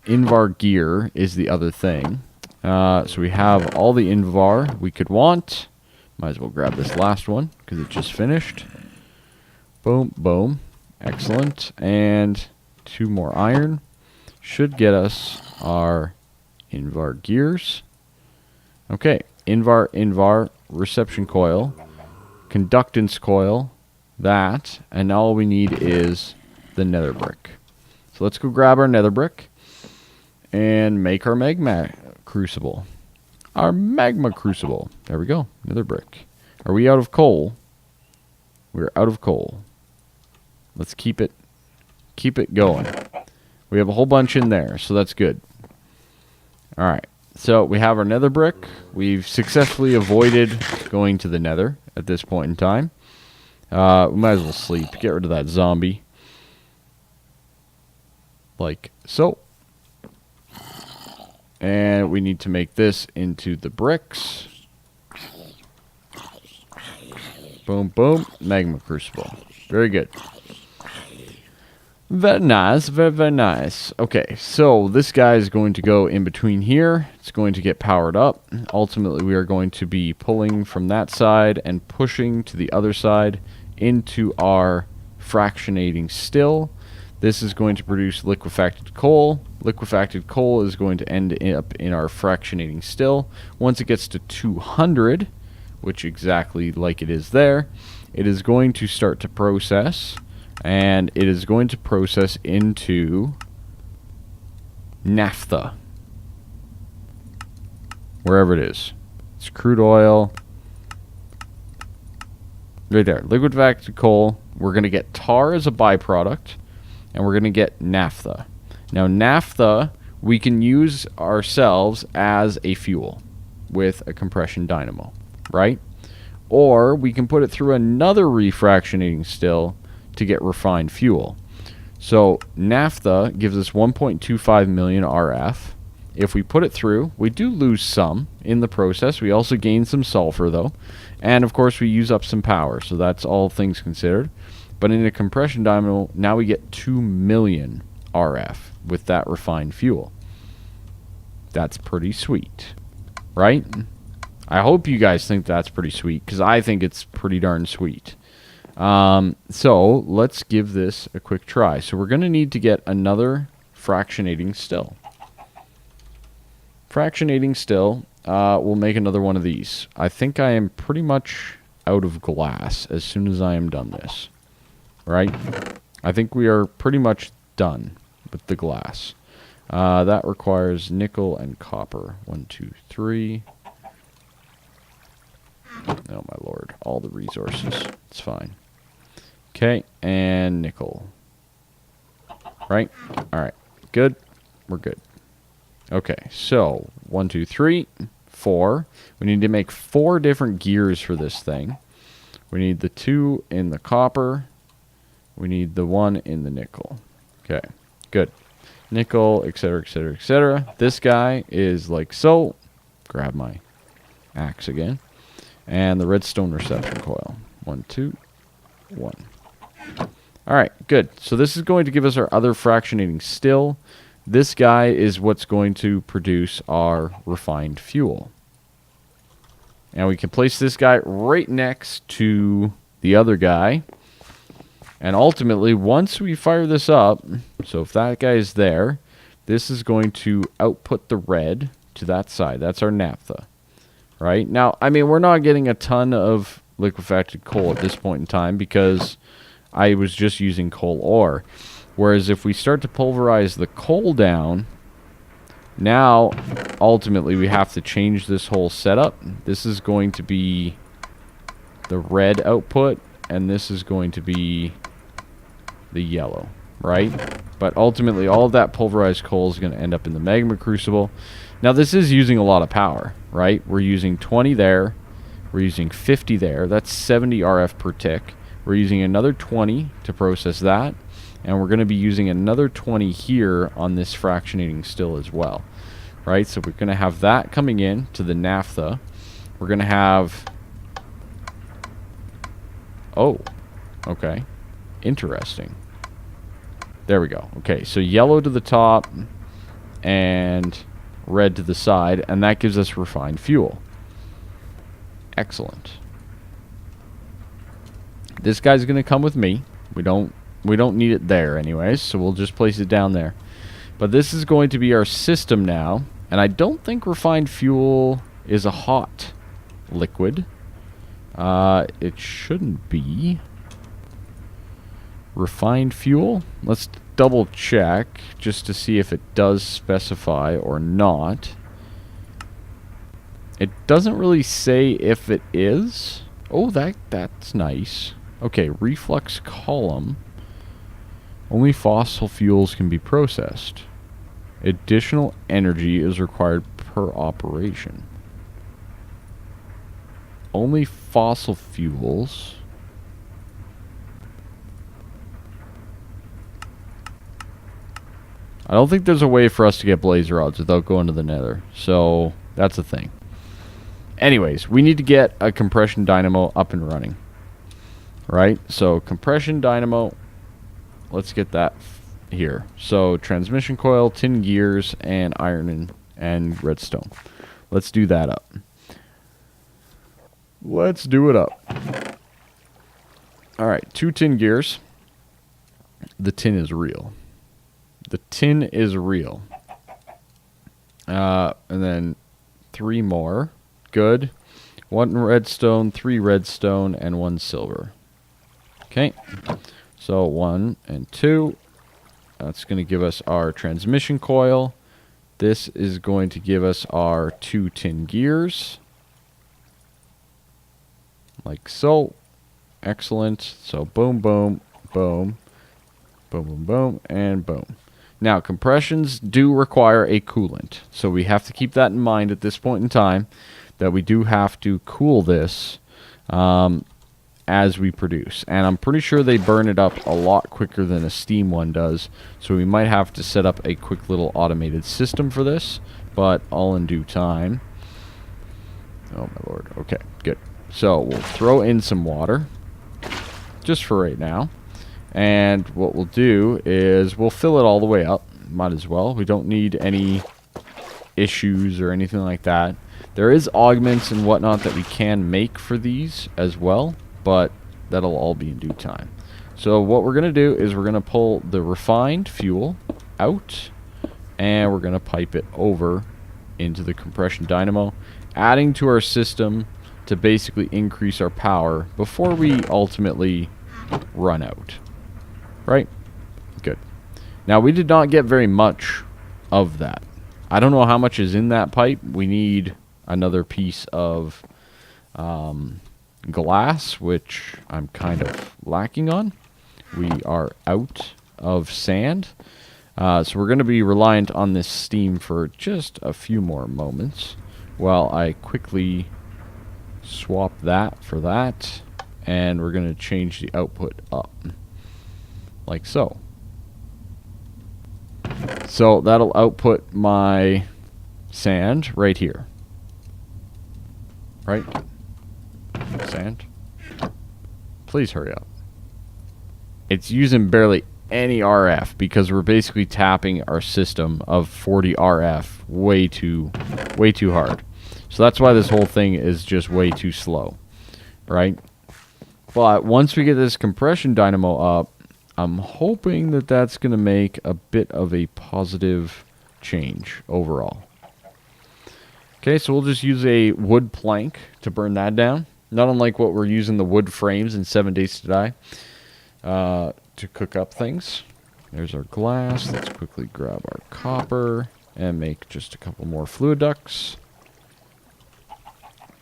Invar gear is the other thing. So we have all the Invar we could want. Might as well grab this last one because it just finished. Boom, boom. Excellent. And 2 more iron. Should get us our Invar gears. Okay. Invar, reception coil, conductance coil, that. And now all we need is the nether brick. So let's go grab our nether brick and make our magma crucible. Our magma crucible. There we go. Nether brick. Are we out of coal? We're out of coal. Let's keep it going. We have a whole bunch in there, so that's good. All right. So we have our nether brick. We've successfully avoided going to the nether at this point in time. We might as well sleep. Get rid of that zombie. Like so. And we need to make this into the bricks. Boom, boom. Magma crucible. Very good. Very nice. Very, very nice. Okay, so this guy is going to go in between here. It's going to get powered up. Ultimately, we are going to be pulling from that side and pushing to the other side into our fractionating still. This is going to produce liquefacted coal. Liquefacted coal is going to end up in our fractionating still. Once it gets to 200, which exactly like it is there, it is going to start to process, and it is going to process into naphtha. Wherever it is. It's crude oil. Right there. Liquefacted coal. We're going to get tar as a byproduct. And we're going to get naphtha. Now, naphtha, we can use ourselves as a fuel with a compression dynamo, right? Or we can put it through another refractionating still to get refined fuel. So, naphtha gives us 1.25 million RF. If we put it through, we do lose some in the process. We also gain some sulfur, though. And, of course, we use up some power. So, that's all things considered. But in a compression dynamo, now we get 2 million RF with that refined fuel. That's pretty sweet, right? I hope you guys think that's pretty sweet, because I think it's pretty darn sweet. So let's give this a quick try. So we're going to need to get another fractionating still. Fractionating still, we'll make another one of these. I think I am pretty much out of glass as soon as I am done this. Right? I think we are pretty much done with the glass. That requires nickel and copper. 1, 2, 3. Oh my lord. All the resources. It's fine. Okay, and nickel. Right? Alright. Good. We're good. Okay, so 1, 2, 3, 4. We need to make 4 different gears for this thing. We need the 2 in the copper. We need the 1 in the nickel. Okay, good. Nickel, etc., etc., etc. This guy is like so. Grab my axe again. And the redstone reception coil. 1, 2, 1. Alright, good. So this is going to give us our other fractionating still. This guy is what's going to produce our refined fuel. And we can place this guy right next to the other guy. And ultimately, once we fire this up, so if that guy is there, this is going to output the red to that side. That's our naphtha, right? Now, I mean, we're not getting a ton of liquefacted coal at this point in time because I was just using coal ore. Whereas if we start to pulverize the coal down, now, ultimately, we have to change this whole setup. This is going to be the red output, and this is going to be the yellow, right? But ultimately, all of that pulverized coal is going to end up in the magma crucible. Now, this is using a lot of power, right? We're using 20 there. We're using 50 there. That's 70 RF per tick. We're using another 20 to process that. And we're going to be using another 20 here on this fractionating still as well, right? So we're going to have that coming in to the naphtha. We're going to have... Oh, okay. Interesting. There we go. Okay, so yellow to the top, and red to the side, and that gives us refined fuel. Excellent. This guy's going to come with me. We don't need it there anyways, so we'll just place it down there. But this is going to be our system now, and I don't think refined fuel is a hot liquid. It shouldn't be. Refined fuel? Let's double check just to see if it does specify or not. It doesn't really say if it is. Oh, that's nice. Okay, reflux column. Only fossil fuels can be processed. Additional energy is required per operation. Only fossil fuels. I don't think there's a way for us to get blaze rods without going to the nether. So, that's a thing. Anyways, we need to get a compression dynamo up and running. Right? So, compression dynamo. Let's get that here. So, transmission coil, tin gears, and iron and redstone. Let's do that up. Let's do it up. Alright, 2 tin gears. The tin is real. The tin is real. And then 3 more. Good. 1 redstone, 3 redstone, and 1 silver. Okay. So 1 and 2. That's going to give us our transmission coil. This is going to give us our 2 tin gears. Like so. Excellent. So boom, boom, boom. Boom, boom, boom, and boom. Now, compressions do require a coolant. So we have to keep that in mind at this point in time, that we do have to cool this as we produce. And I'm pretty sure they burn it up a lot quicker than a steam one does. So we might have to set up a quick little automated system for this, but all in due time. Oh my lord. Okay, good. So we'll throw in some water, just for right now. And what we'll do is we'll fill it all the way up. Might as well. We don't need any issues or anything like that. There is augments and whatnot that we can make for these as well, but that'll all be in due time. So what we're going to do is we're going to pull the refined fuel out, and we're going to pipe it over into the compression dynamo, adding to our system to basically increase our power before we ultimately run out. Right? Good. Now, we did not get very much of that. I don't know how much is in that pipe. We need another piece of glass, which I'm kind of lacking on. We are out of sand. So we're going to be reliant on this steam for just a few more moments while I quickly swap that for that. And we're going to change the output up. Like so. So that'll output my sand right here. Right? Sand. Please hurry up. It's using barely any RF because we're basically tapping our system of 40 RF way too hard. So that's why this whole thing is just way too slow. Right? But once we get this compression dynamo up, I'm hoping that that's going to make a bit of a positive change overall. Okay, so we'll just use a wood plank to burn that down. Not unlike what we're using the wood frames in 7 Days to Die to cook up things. There's our glass. Let's quickly grab our copper and make just a couple more fluid ducts.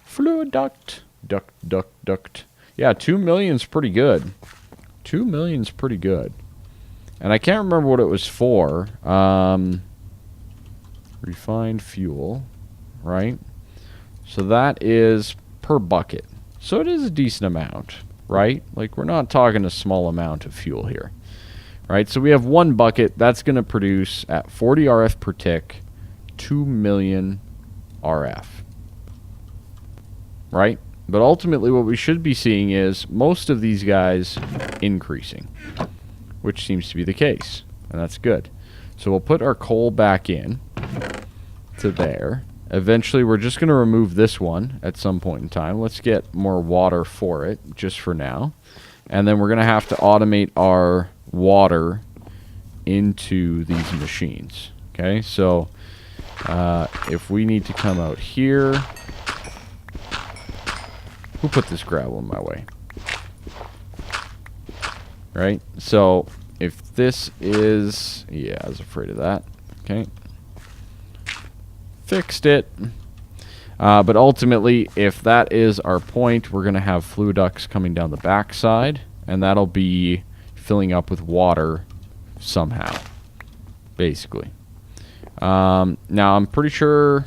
Fluid duct. Duct. Yeah, 2 million's pretty good. 2 million's pretty good. And I can't remember what it was for. Refined fuel, right? So that is per bucket. So it is a decent amount, right? Like, we're not talking a small amount of fuel here, right? So we have 1 bucket. That's going to produce at 40 RF per tick, 2 million RF, right? But ultimately what we should be seeing is most of these guys increasing, which seems to be the case, and that's good. So we'll put our coal back in. to there. Eventually, we're just going to remove this one at some point in time. Let's get more water for it, just for now. And then we're going to have to automate our water into these machines. Okay, so if we need to come out here... Who put this gravel in my way? Right? So, if this is... Yeah, I was afraid of that. Okay. Fixed it. But ultimately, if that is our point, we're going to have fluid ducts coming down the backside, and that'll be filling up with water somehow, basically. Now, I'm pretty sure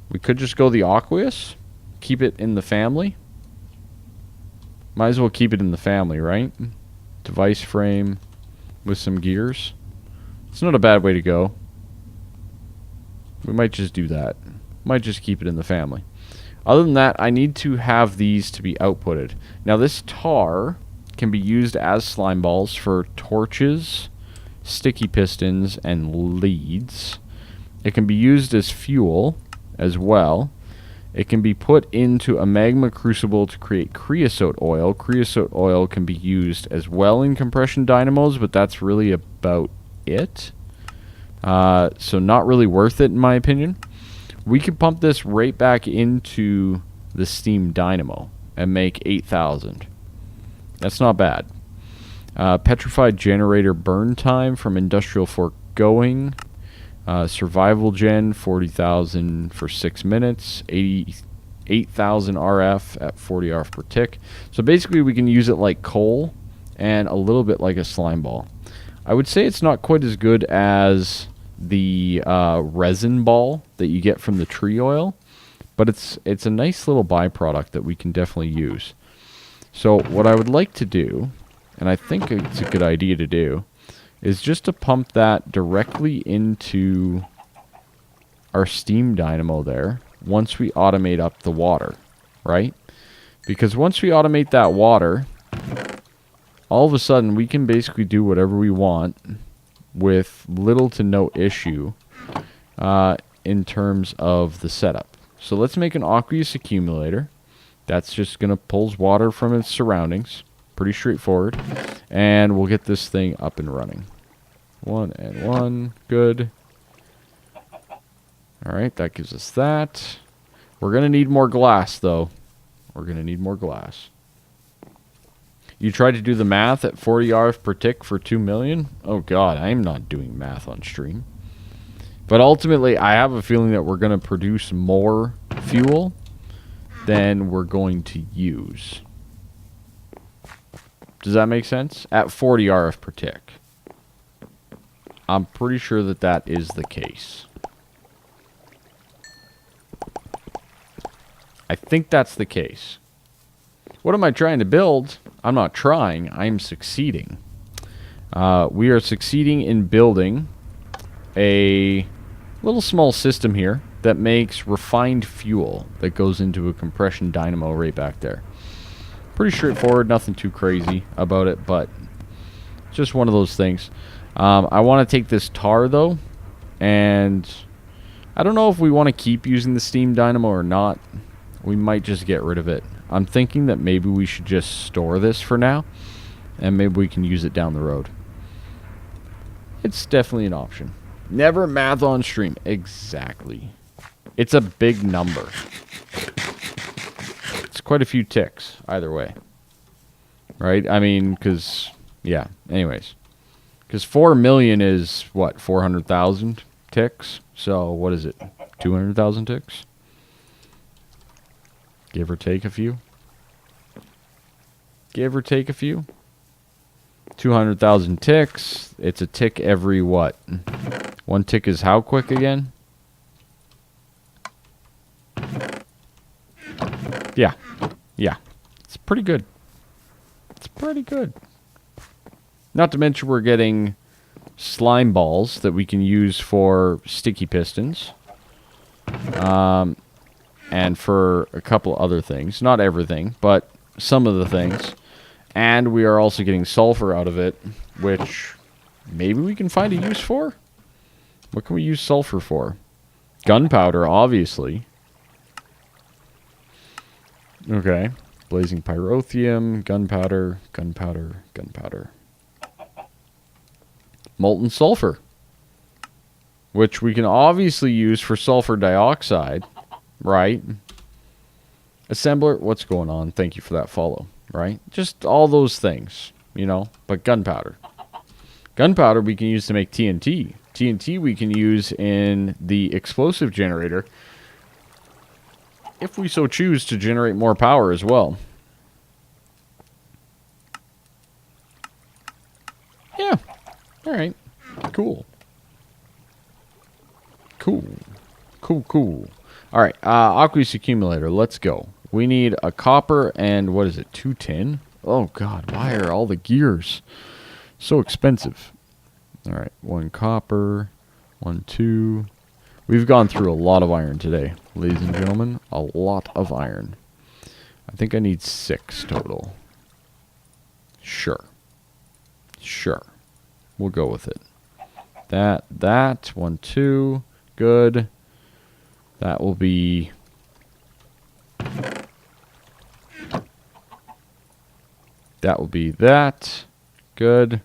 we could just go the aqueous, keep it in the family. Might as well keep it in the family, right? Device frame with some gears. It's not a bad way to go. We might just do that. Might just keep it in the family. Other than that, I need to have these to be outputted. Now, this tar can be used as slime balls for torches, sticky pistons, and leads. It can be used as fuel as well. It can be put into a magma crucible to create creosote oil. Creosote oil can be used as well in compression dynamos, but that's really about it. So not really worth it, in my opinion. We could pump this right back into the steam dynamo and make 8,000. That's not bad. Petrified generator burn time from industrial foregoing. Survival gen, 40,000 for 6 minutes. 88,000 RF at 40 RF per tick. So basically we can use it like coal and a little bit like a slime ball. I would say it's not quite as good as the resin ball that you get from the tree oil, but it's a nice little byproduct that we can definitely use. So what I would like to do, and I think it's a good idea to do, is just to pump that directly into our steam dynamo there once we automate up the water, right? Because once we automate that water, all of a sudden we can basically do whatever we want with little to no issue in terms of the setup. So let's make an aqueous accumulator. That's just going to pull water from its surroundings. Pretty straightforward. And we'll get this thing up and running. 1 and 1. Good. Alright, that gives us that. We're going to need more glass, though. We're going to need more glass. You tried to do the math at 40 RF per tick for 2 million? Oh god, I'm not doing math on stream. But ultimately, I have a feeling that we're going to produce more fuel than we're going to use. Does that make sense? At 40 RF per tick. I'm pretty sure that that is the case. I think that's the case. What am I trying to build? I'm not trying. I'm succeeding. We are succeeding in building a little small system here that makes refined fuel that goes into a compression dynamo right back there. Pretty straightforward. Nothing too crazy about it, but just one of those things. I want to take this tar, though, and I don't know if we want to keep using the steam dynamo or not. We might just get rid of it. I'm thinking that maybe we should just store this for now, and maybe we can use it down the road. It's definitely an option. Never math on stream. Exactly. It's a big number. It's quite a few ticks, either way. Right? I mean, because, yeah, anyways. Because 4 million is, what, 400,000 ticks? So, what is it? 200,000 ticks? Give or take a few. Give or take a few. 200,000 ticks. It's a tick every what? 1 tick is how quick again? Yeah. Yeah. It's pretty good. It's pretty good. Not to mention we're getting slime balls that we can use for sticky pistons. And for a couple other things. Not everything, but some of the things. And we are also getting sulfur out of it, which maybe we can find a use for? What can we use sulfur for? Gunpowder, obviously. Okay. Blazing pyrotheum, gunpowder, gunpowder, gunpowder. Molten sulfur, which we can obviously use for sulfur dioxide, right? Assembler, what's going on? Thank you for that follow, right? Just all those things, you know, but gunpowder. Gunpowder we can use to make TNT. TNT we can use in the explosive generator if we so choose to generate more power as well. Yeah. All right. Cool. Cool. Cool, cool. All right. Aqueous accumulator. Let's go. We need a copper and what is it? 2 tin? Oh, God. Why are all the gears so expensive? All right. 1 copper. 1, 2. We've gone through a lot of iron today, ladies and gentlemen. A lot of iron. I think I need 6 total. Sure. Sure. We'll go with it. That. 1, 2. Good. That will be... That will be that. Good.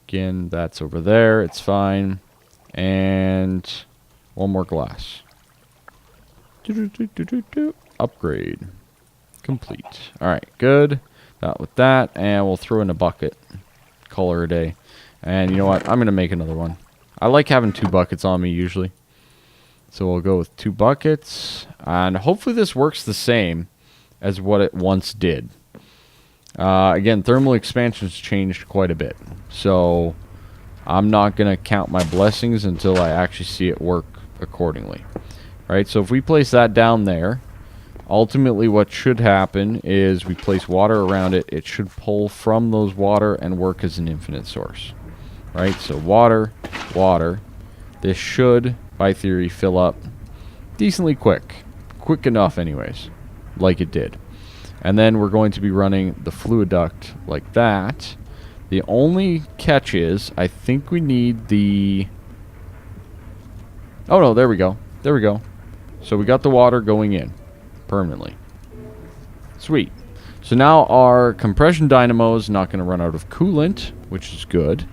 Again, that's over there. It's fine. And 1 more glass. Upgrade. Complete. Alright, good. That with that. And we'll throw in a bucket. Call her a day. And you know what? I'm going to make another one. I like having 2 buckets on me usually. So we'll go with 2 buckets. And hopefully this works the same as what it once did. Again, thermal expansion's changed quite a bit. So I'm not going to count my blessings until I actually see it work accordingly. Right? So if we place that down there, ultimately what should happen is we place water around it. It should pull from those water and work as an infinite source. Right? So water, water. This should, by theory, fill up decently quick. Quick enough anyways, like it did. And then we're going to be running the fluid duct like that. The only catch is, I think we need the... Oh no, there we go. There we go. So we got the water going in permanently. Sweet. So now our compression dynamo is not going to run out of coolant, which is good.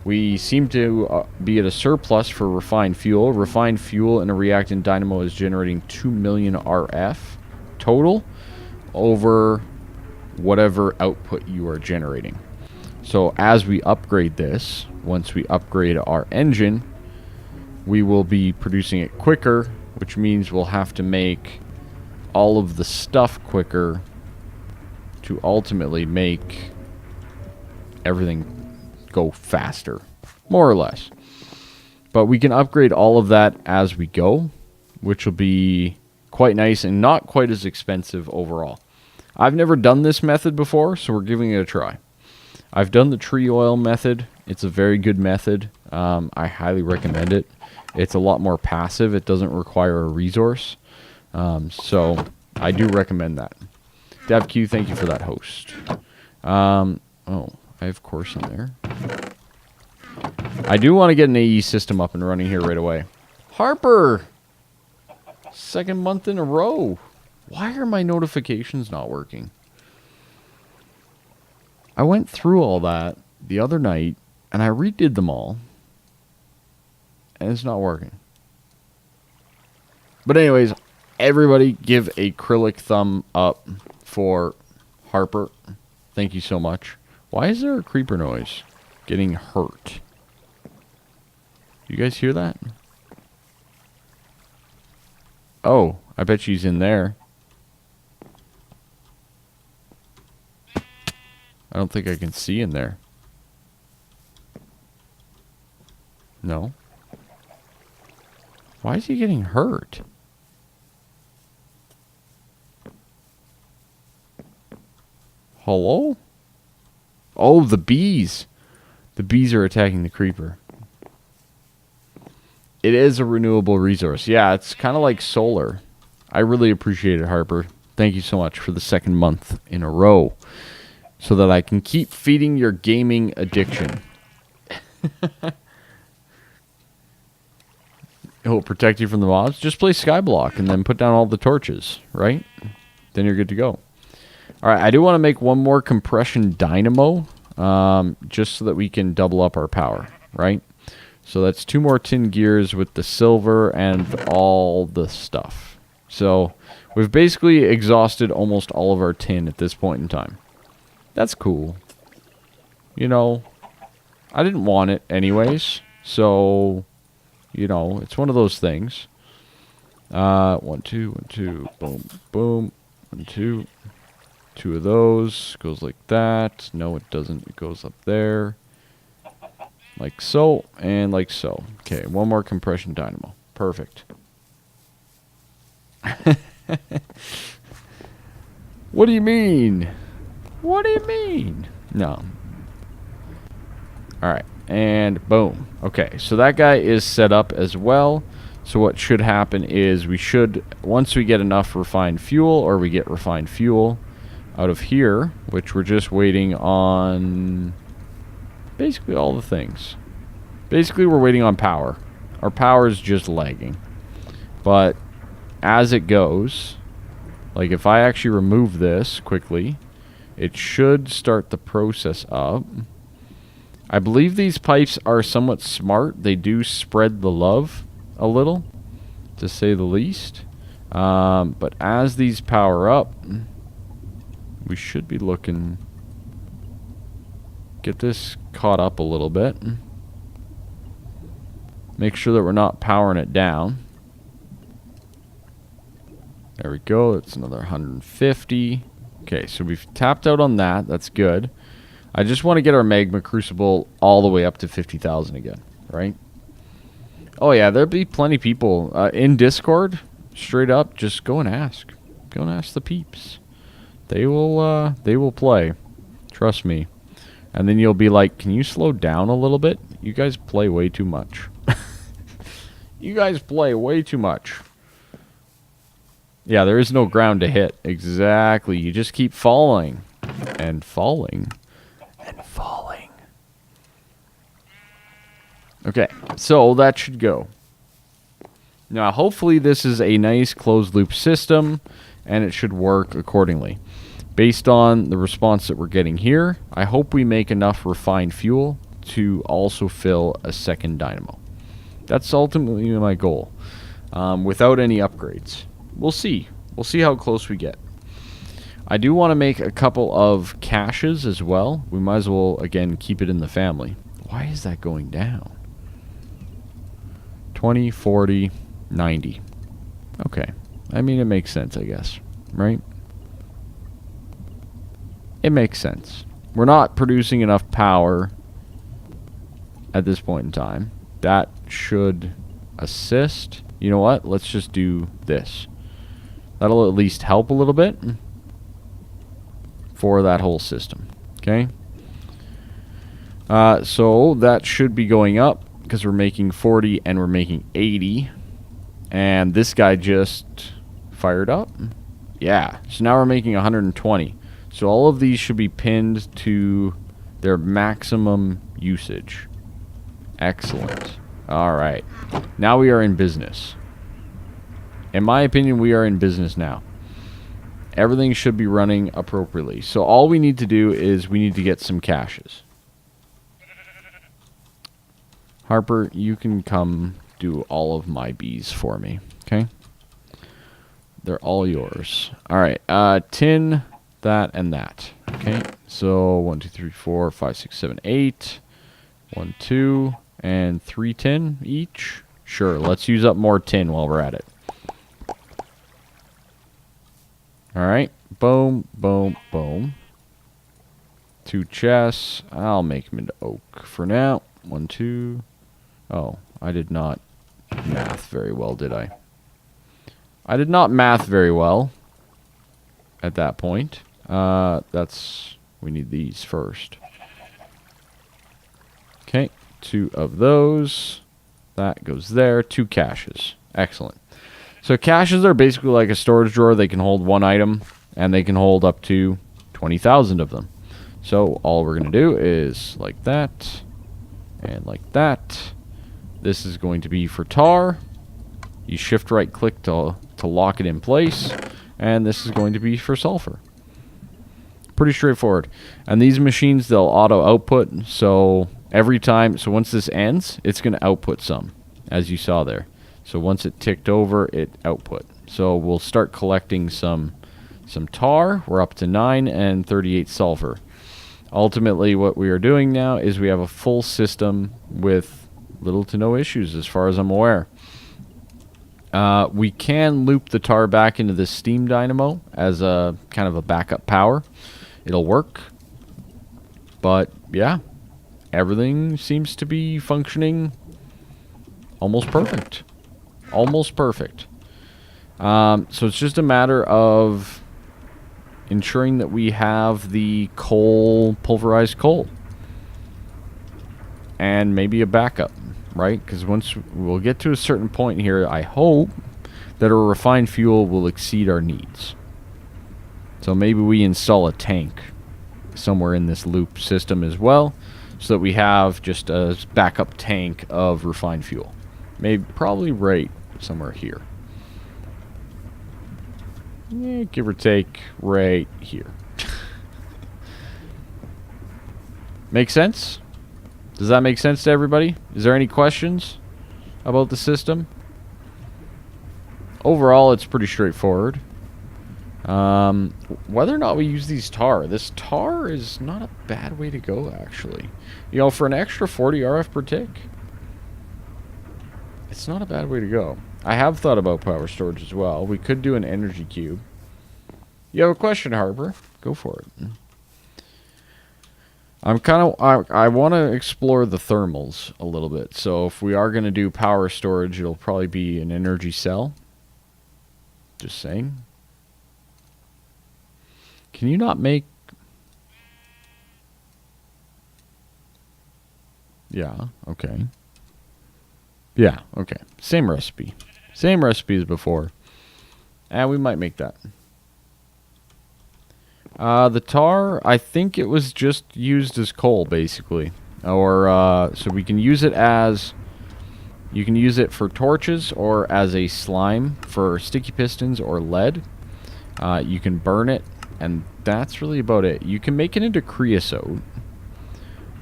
We seem to be at a surplus for refined fuel. Refined fuel in a reactant dynamo is generating 2 million RF total over whatever output you are generating. So as we upgrade this, once we upgrade our engine, we will be producing it quicker, which means we'll have to make all of the stuff quicker to ultimately make everything go faster, more or less. But we can upgrade all of that as we go, which will be quite nice and not quite as expensive overall. I've never done this method before, so we're giving it a try. I've done the tree oil method. It's a very good method. I highly recommend it. It's a lot more passive. It doesn't require a resource. So I do recommend that. DevQ, thank you for that host. Oh, I have course in there. I do want to get an AE system up and running here right away. Harper! 2nd month in a row. Why are my notifications not working? I went through all that the other night, and I redid them all, and it's not working. But anyways, everybody give a Kryllyk thumb up for Harper. Thank you so much. Why is there a creeper noise? Getting hurt. You guys hear that? Oh, I bet she's in there. I don't think I can see in there. No. Why is he getting hurt? Hello? Oh, the bees. The bees are attacking the creeper. It is a renewable resource. Yeah, it's kind of like solar. I really appreciate it, Harper. Thank you so much for the 2nd month in a row, so that I can keep feeding your gaming addiction. It will protect you from the mobs. Just play Skyblock and then put down all the torches, right? Then you're good to go. All right, I do want to make one more compression dynamo, just so that we can double up our power, right? So that's 2 more tin gears with the silver and all the stuff. So we've basically exhausted almost all of our tin at this point in time. That's cool. You know, I didn't want it anyways, so, you know, it's one of those things. 1, 2, 1, 2, boom, boom, 1, 2. 2 of those, goes like that. No, it doesn't, it goes up there. Like so, and like so. Okay, 1 more compression dynamo. Perfect. What do you mean? What do you mean? No. Alright, and boom. Okay, so that guy is set up as well. So what should happen is we should, once we get enough refined fuel, or we get refined fuel out of here, which we're just waiting on basically all the things. Basically, we're waiting on power. Our power is just lagging. But as it goes, like if I actually remove this quickly, it should start the process up. I believe these pipes are somewhat smart. They do spread the love a little, to say the least. But as these power up, we should be looking... Get this caught up a little bit. Make sure that we're not powering it down. There we go. That's another 150. Okay, so we've tapped out on that. That's good. I just want to get our magma crucible all the way up to 50,000 again, right? Oh yeah, there'll be plenty of people in Discord. Straight up, just go and ask. Go and ask the peeps. They will play. Trust me. And then you'll be like, can you slow down a little bit? You guys play way too much. You guys play way too much. Yeah, there is no ground to hit. Exactly. You just keep falling. And falling. And falling. Okay, so that should go. Now, hopefully this is a nice closed loop system, and it should work accordingly. Based on the response that we're getting here, I hope we make enough refined fuel to also fill a second dynamo. That's ultimately my goal, without any upgrades. We'll see. We'll see how close we get. I do want to make a couple of caches as well. We might as well, again, keep it in the family. Why is that going down? 20, 40, 90. Okay. I mean, it makes sense, I guess. Right? It makes sense. We're not producing enough power at this point in time. That should assist. You know what? Let's just do this. That'll at least help a little bit for that whole system. Okay? So that should be going up because we're making 40 and we're making 80. And this guy just fired up. Yeah. So now we're making 120. So all of these should be pinned to their maximum usage. Excellent. All right. Now we are in business. In my opinion, we are in business now. Everything should be running appropriately. So all we need to do is we need to get some caches. Harper, you can come do all of my bees for me. Okay? They're all yours. All right. Tin, that, and that. Okay? So 1, 2, 3, 4, 5, 6, 7, 8. 1, 2, and 3 tin each. Sure. Let's use up more tin while we're at it. Alright, boom, boom, boom. 2 chests. I'll make them into oak for now. 1, 2. Oh, I did not math very well, did I? I did not math very well at that point. We need these first. Okay, 2 of those. That goes there. 2 caches. Excellent. So caches are basically like a storage drawer. They can hold 1 item, and they can hold up to 20,000 of them. So all we're going to do is like that, and like that. This is going to be for tar. You shift right click to lock it in place, and this is going to be for sulfur. Pretty straightforward. And these machines, they'll auto output, so every time, so once this ends, it's going to output some, as you saw there. So once it ticked over, it output. So we'll start collecting some tar. We're up to 9 and 38 sulfur. Ultimately, what we are doing now is we have a full system with little to no issues as far as I'm aware. We can loop the tar back into the steam dynamo as a kind of a backup power. It'll work. But yeah, everything seems to be functioning almost perfect. Almost perfect. So it's just a matter of ensuring that we have the coal, pulverized coal. And maybe a backup, right? Because once we'll get to a certain point here, I hope that our refined fuel will exceed our needs. So maybe we install a tank somewhere in this loop system as well, so that we have just a backup tank of refined fuel. Maybe, probably right somewhere here. Yeah, give or take right here. Make sense? Does that make sense to everybody? Is there any questions about the system? Overall, it's pretty straightforward. Whether or not we use this tar is not a bad way to go, actually. You know, for an extra 40 RF per tick, it's not a bad way to go. I have thought about power storage as well. We could do an energy cube. You have a question, Harper? Go for it. I want to explore the thermals a little bit. So if we are going to do power storage, it'll probably be an energy cell. Just saying. Can you not make... Yeah, okay. Yeah, okay. Same recipe. Same recipe as before. And we might make that. The tar, I think it was just used as coal, basically. Or, so we can use it as... You can use it for torches or as a slime for sticky pistons or lead. You can burn it, and that's really about it. You can make it into creosote.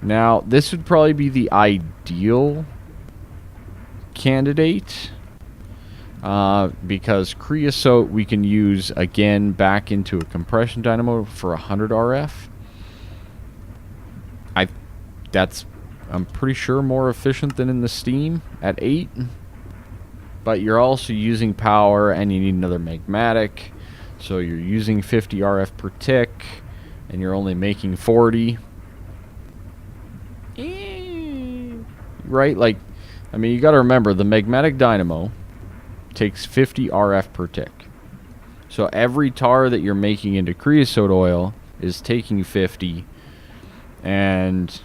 Now, this would probably be the ideal candidate, because creosote we can use again back into a compression dynamo for 100 RF. I'm pretty sure more efficient than in the steam at 8, but you're also using power and you need another magmatic, so you're using 50 RF per tick and you're only making 40. Right? Like, I mean, you got to remember, the magmatic dynamo takes 50 RF per tick. So every tar that you're making into creosote oil is taking 50, and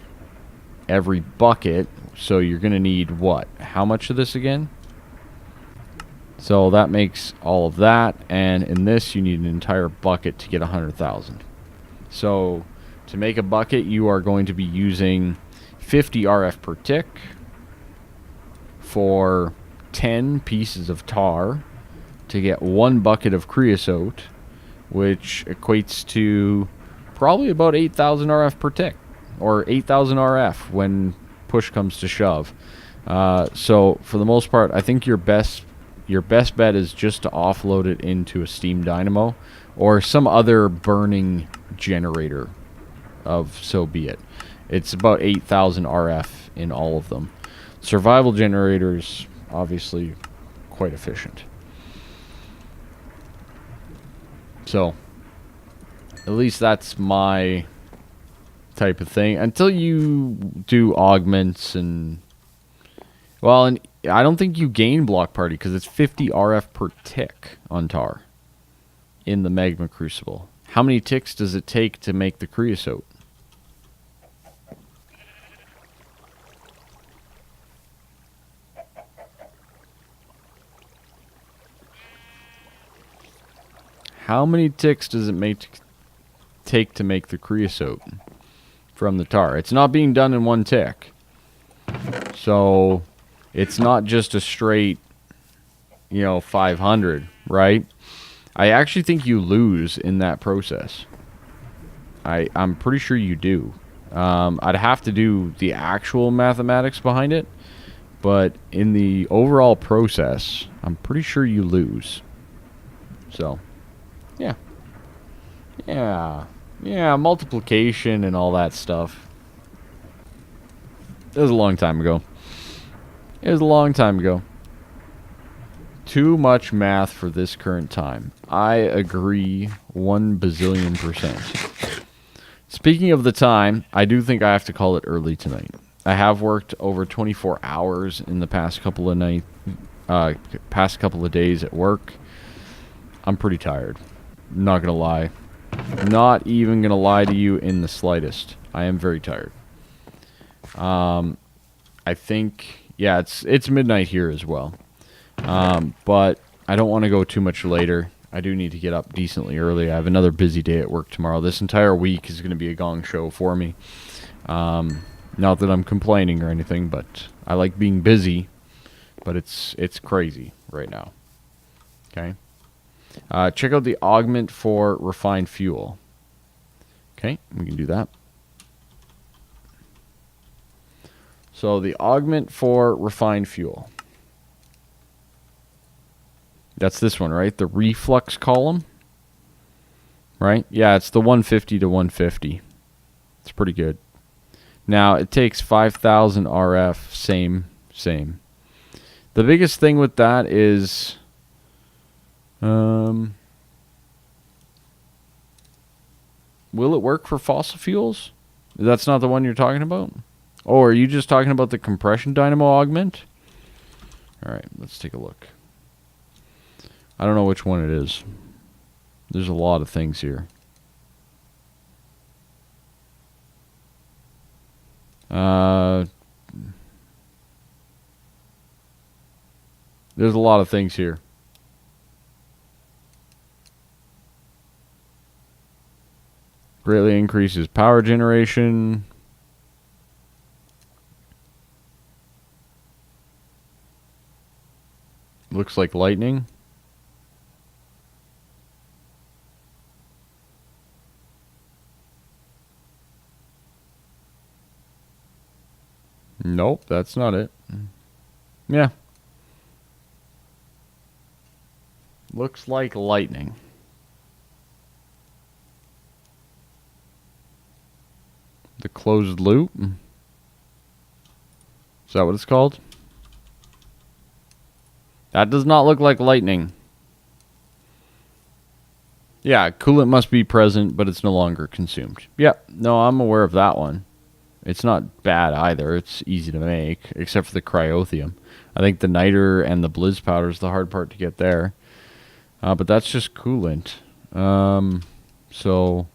every bucket, so you're going to need what? How much of this again? So that makes all of that, and in this you need an entire bucket to get 100,000. So to make a bucket, you are going to be using 50 RF per tick for 10 pieces of tar to get 1 bucket of creosote, which equates to probably about 8,000 RF per tick, or 8,000 RF when push comes to shove. So for the most part, I think your best bet is just to offload it into a steam dynamo or some other burning generator of so be it. It's about 8,000 RF in all of them. Survival generators, obviously, quite efficient. So, at least that's my type of thing. Until you do augments and... Well, and I don't think you gain block party because it's 50 RF per tick on tar in the magma crucible. How many ticks does it take to make the creosote? How many ticks does it take to make the creosote from the tar? It's not being done in 1 tick. So it's not just a straight 500, right? I actually think you lose in that process. I'm pretty sure you do. I'd have to do the actual mathematics behind it, but in the overall process, I'm pretty sure you lose. So, yeah. Yeah, multiplication and all that stuff. It was a long time ago. Too much math for this current time. I agree 1 bazillion %. Speaking of the time, I do think I have to call it early tonight. I have worked over 24 hours in the past couple of days at work. I'm pretty tired. Not gonna lie. Not even gonna lie to you in the slightest. I am very tired. I think, yeah, it's midnight here as well. But I don't want to go too much later. I do need to get up decently early. I have another busy day at work tomorrow. This entire week is going to be a gong show for me. Not that I'm complaining or anything, but I like being busy. But it's crazy right now. Okay. Check out the augment for refined fuel. Okay, we can do that. So the augment for refined fuel. That's this one, right? The reflux column. Right? Yeah, it's the 150 to 150. It's pretty good. Now, it takes 5,000 RF. Same. The biggest thing with that is... will it work for fossil fuels? That's not the one you're talking about? Oh, are you just talking about the compression dynamo augment? Alright, let's take a look. I don't know which one it is. There's a lot of things here. There's a lot of things here. Greatly increases power generation. Looks like lightning. Nope, that's not it. Yeah. Looks like lightning. The closed loop? Is that what it's called? That does not look like lightning. Yeah, coolant must be present, but it's no longer consumed. Yep, no, I'm aware of that one. It's not bad either. It's easy to make, except for the cryothium. I think the niter and the blizz powder is the hard part to get there. But that's just coolant. So,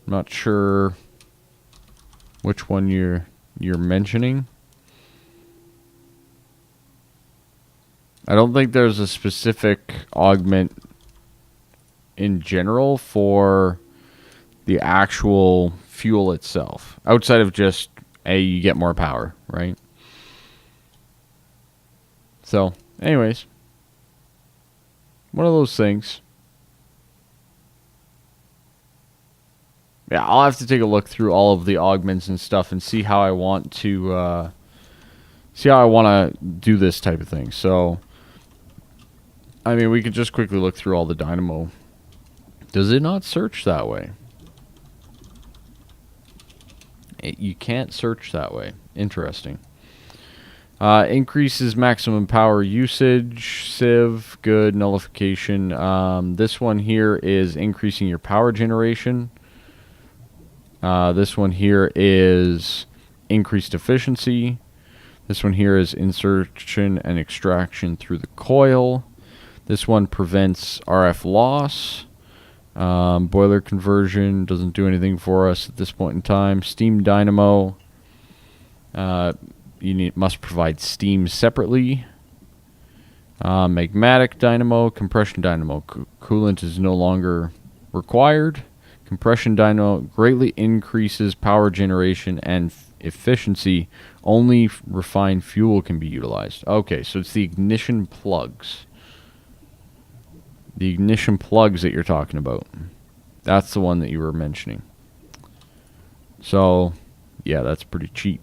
I'm not sure which one you're mentioning. I don't think there's a specific augment in general for the actual fuel itself, outside of just, you get more power, right? So, anyways, one of those things. Yeah, I'll have to take a look through all of the augments and stuff and see how I want to do this type of thing. So, I mean, we could just quickly look through all the Dynamo. Does it not search that way? You can't search that way. Interesting. Increases maximum power usage. Sieve. Good. Nullification. This one here is increasing your power generation. This one here is increased efficiency. This one here is insertion and extraction through the coil. This one prevents RF loss. Boiler conversion doesn't do anything for us at this point in time. Steam dynamo. Must provide steam separately. Magmatic dynamo. Compression dynamo. Coolant is no longer required. Compression dynamo greatly increases power generation and efficiency. Only refined fuel can be utilized. Okay, so it's the ignition plugs. The ignition plugs that you're talking about. That's the one that you were mentioning. So, yeah, that's pretty cheap.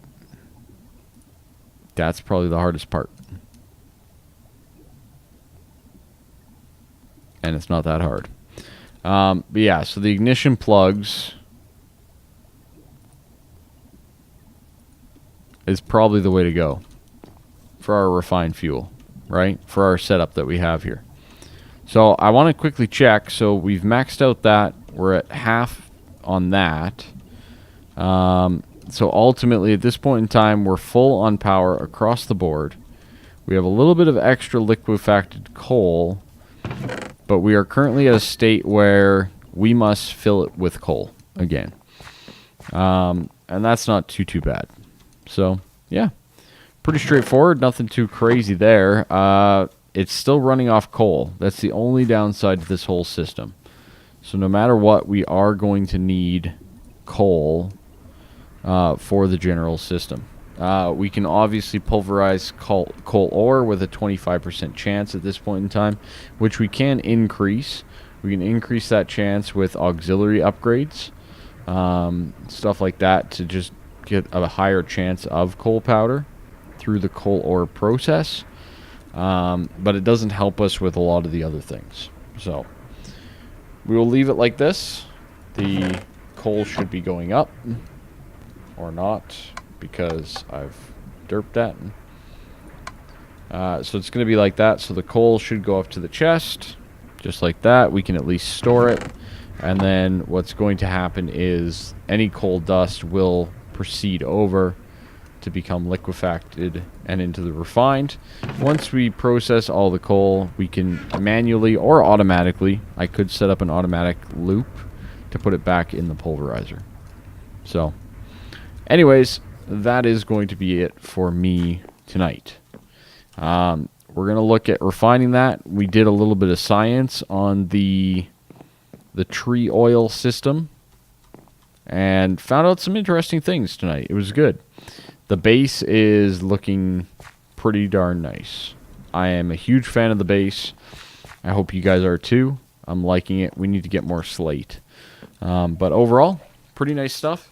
That's probably the hardest part. And it's not that hard. But yeah, so the ignition plugs is probably the way to go for our refined fuel, right? For our setup that we have here. So I want to quickly check. So we've maxed out that. We're at half on that. So ultimately, at this point in time, we're full on power across the board. We have a little bit of extra liquefacted coal, but we are currently at a state where we must fill it with coal again. And that's not too bad. So, yeah, pretty straightforward. Nothing too crazy there. It's still running off coal. That's the only downside to this whole system. So no matter what, we are going to need coal for the general system. We can obviously pulverize coal ore with a 25% chance at this point in time, which we can increase. We can increase that chance with auxiliary upgrades, stuff like that, to just get a higher chance of coal powder through the coal ore process. But it doesn't help us with a lot of the other things. So we will leave it like this. The coal should be going up, or not, because I've derped that. So it's going to be like that. So the coal should go up to the chest, just like that. We can at least store it. And then what's going to happen is any coal dust will proceed over to become liquefacted and into the refined. Once we process all the coal, we can manually or automatically, I could set up an automatic loop to put it back in the pulverizer. So anyways, that is going to be it for me tonight. We're going to look at refining that. We did a little bit of science on the tree oil system and found out some interesting things tonight. It was good. The base is looking pretty darn nice. I am a huge fan of the base. I hope you guys are too. I'm liking it. We need to get more slate. But overall, pretty nice stuff.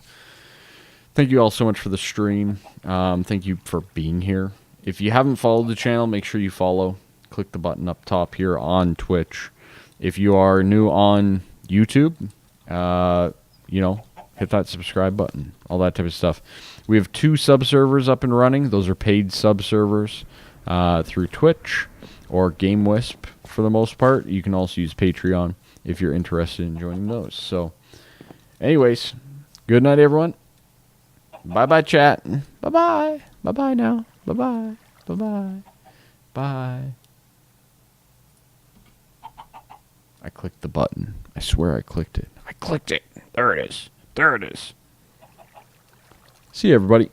Thank you all so much for the stream. Thank you for being here. If you haven't followed the channel, make sure you follow. Click the button up top here on Twitch. If you are new on YouTube, hit that subscribe button, all that type of stuff. We have 2 sub-servers up and running. Those are paid sub-servers through Twitch or GameWisp for the most part. You can also use Patreon if you're interested in joining those. So, anyways, good night, everyone. Bye-bye, chat. Bye-bye. Bye-bye now. Bye-bye. Bye-bye. Bye. I clicked the button. I swear I clicked it. I clicked it. There it is. There it is. See you, everybody.